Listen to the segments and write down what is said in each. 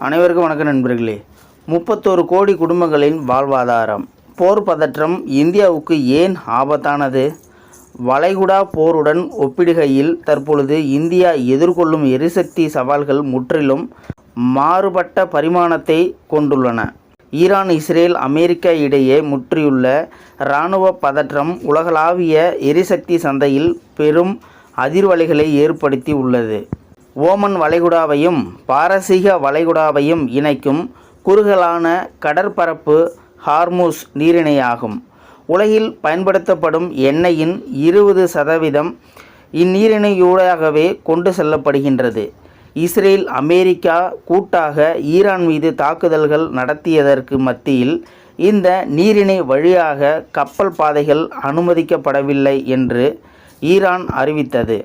அனைவருக்கும் வணக்கம் நண்பர்களே. 31 கோடி குடும்பங்களின் வாழ்வாதாரம். போர் பதற்றம் இந்தியாவுக்கு ஏன் ஆபத்தானது? வளைகுடா போருடன் ஒப்பிடுகையில் தற்பொழுது இந்தியா எதிர்கொள்ளும் எரிசக்தி சவால்கள் முற்றிலும் மாறுபட்ட பரிமாணத்தை கொண்டுள்ளன. ஈரான், இஸ்ரேல், அமெரிக்கா இடையே முற்றியுள்ள இராணுவ பதற்றம் உலகளாவிய எரிசக்தி சந்தையில் பெரும் அதிர்வலைகளை ஏற்படுத்தி உள்ளது. ஓமன் வளைகுடாவையும் பாரசீக வளைகுடாவையும் இணைக்கும் குறுகலான கடற்பரப்பு ஹார்முஸ் நீரிணையாகும். உலகில் பயன்படுத்தப்படும் எண்ணெயின் 20% இந்நீரிணையூடாகவே கொண்டு செல்லப்படுகின்றது. இஸ்ரேல், அமெரிக்கா கூட்டாக ஈரான் மீது தாக்குதல்கள் நடத்தியதற்கு மத்தியில் இந்த நீரிணை வழியாக கப்பல் பாதைகள் அனுமதிக்கப்படவில்லை என்று ஈரான் அறிவித்தது.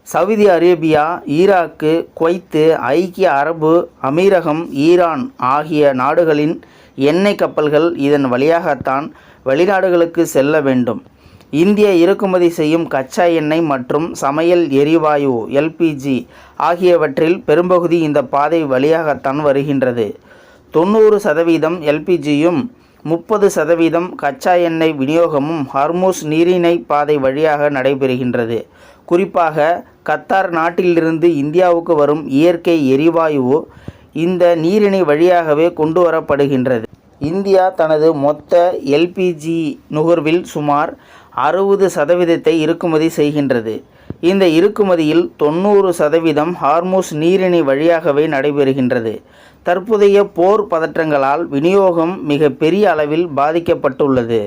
சவுதி அரேபியா, ஈராக்கு, குவைத்து, ஐக்கிய அரபு அமீரகம், ஈரான் ஆகிய நாடுகளின் எண்ணெய் கப்பல்கள் இதன் வழியாகத்தான் வெளிநாடுகளுக்கு செல்ல வேண்டும். இந்தியா இறக்குமதி செய்யும் கச்சா எண்ணெய் மற்றும் சமையல் எரிவாயு எல்பிஜி ஆகியவற்றில் பெரும்பகுதி இந்த பாதை வழியாகத்தான் வருகின்றது. 90% எல்பிஜியும் 30% கச்சா எண்ணெய் விநியோகமும் ஹார்முஸ் நீரிணை பாதை வழியாக நடைபெறுகின்றது. குறிப்பாக கத்தார் நாட்டிலிருந்து இந்தியாவுக்கு வரும் இயற்கை எரிவாயு இந்த நீரிணை வழியாகவே கொண்டு வரப்படுகின்றது. இந்தியா தனது மொத்த எல்பிஜி நுகர்வில் சுமார் 60% இறக்குமதி செய்கின்றது. இந்த இறக்குமதியில் 90% ஹார்முஸ் நீரிணை வழியாகவே நடைபெறுகின்றது. தற்போதைய போர் பதற்றங்களால் விநியோகம் மிக பெரிய அளவில் பாதிக்கப்பட்டுள்ளது.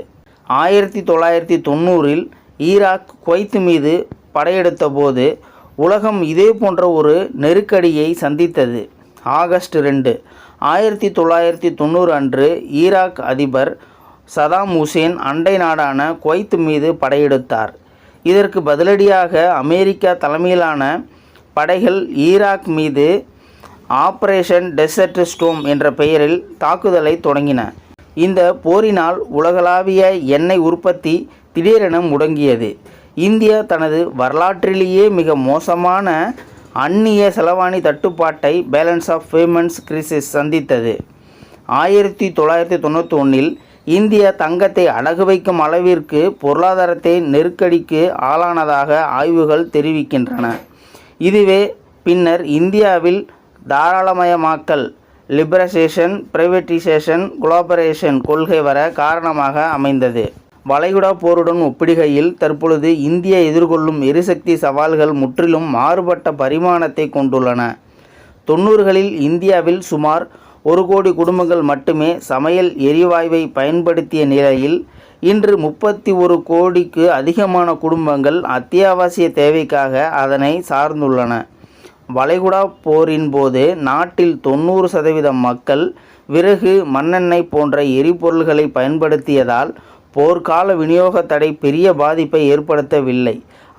1990இல் ஈராக், குவைத் மீது படையெடுத்த போது உலகம் இதே போன்ற ஒரு நெருக்கடியை சந்தித்தது. ஆகஸ்ட் 2, 1990 அன்று ஈராக் அதிபர் சதாம் ஹுசேன் அண்டை நாடான குவைத் மீது படையெடுத்தார். இதற்கு பதிலடியாக அமெரிக்கா தலைமையிலான படைகள் ஈராக் மீது ஆபரேஷன் டெசர்ட் ஸ்டோம் என்ற பெயரில் தாக்குதலை தொடங்கின. இந்த போரினால் உலகளாவிய எண்ணெய் உற்பத்தி திடீரென முடங்கியது. இந்தியா தனது வரலாற்றிலேயே மிக மோசமான அந்நிய செலவாணி தட்டுப்பாட்டை பேலன்ஸ் ஆஃப் பேமெண்ட்ஸ் கிரைசிஸ் சந்தித்தது. 1991இல் இந்தியா தங்கத்தை அடகு வைக்கும் அளவிற்கு பொருளாதாரத்தை நெருக்கடிக்கு ஆளானதாக ஆய்வுகள் தெரிவிக்கின்றன. இதுவே பின்னர் இந்தியாவில் தாராளமயமாக்கல், லிபரலைசேஷன், பிரைவேட்டைசேஷன், குளோபரேஷன் கொள்கை வர காரணமாக அமைந்தது. வளைகுடா போருடன் ஒப்பிடுகையில் தற்பொழுது இந்தியா எதிர்கொள்ளும் எரிசக்தி சவால்கள் முற்றிலும் மாறுபட்ட பரிமாணத்தை கொண்டுள்ளன. 90களில் இந்தியாவில் சுமார் 1 கோடி குடும்பங்கள் மட்டுமே சமையல் எரிவாயுவை பயன்படுத்திய நிலையில் இன்று 31 கோடிக்கு அதிகமான குடும்பங்கள் அத்தியாவசிய தேவைக்காக அதனை சார்ந்துள்ளன. வளைகுடா போரின் போது நாட்டில் 90% மக்கள் விறகு, மண்ணெண்ணெய் போன்ற எரிபொருள்களை பயன்படுத்தியதால் போர்க்கால விநியோக தடை பெரிய பாதிப்பை ஏற்படுத்தவில்லை.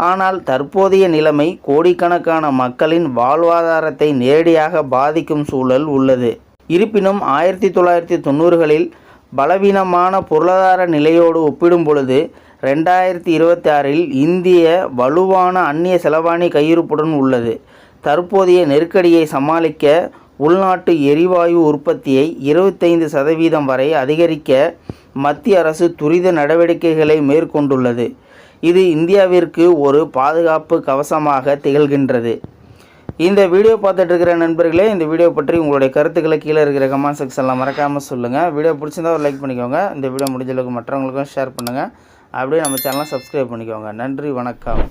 ஆனால் தற்போதைய நிலைமை கோடிக்கணக்கான மக்களின் வாழ்வாதாரத்தை நேரடியாக பாதிக்கும் சூழல் உள்ளது. இருப்பினும் 1990களில் பலவீனமான பொருளாதார நிலையோடு ஒப்பிடும் பொழுது 2026இல் இந்திய வலுவான அந்நிய செலவாணி கையிருப்புடன் உள்ளது. தற்போதைய நெருக்கடியை சமாளிக்க உள்நாட்டு எரிவாயு உற்பத்தியை 25% வரை அதிகரிக்க மத்திய அரசு துரித நடவடிக்கைகளை மேற்கொண்டுள்ளது. இது இந்தியாவிற்கு ஒரு பாதுகாப்பு கவசமாக திகழ்கின்றது. இந்த வீடியோ பார்த்துட்டு இருக்கிற நண்பர்களே, இந்த வீடியோ பற்றி உங்களுடைய கருத்துக்களை கீழே இருக்கிற கமெண்ட் செக்ஷனில் மறக்காமல் சொல்லுங்கள். வீடியோ பிடிச்சிருந்தா ஒரு லைக் பண்ணிக்கோங்க. இந்த வீடியோ முடிஞ்ச அளவுக்கு மற்றவங்களுக்கும் ஷேர் பண்ணுங்கள். அப்படியே நம்ம சேனலை சப்ஸ்கிரைப் பண்ணிக்கோங்க. நன்றி, வணக்கம்.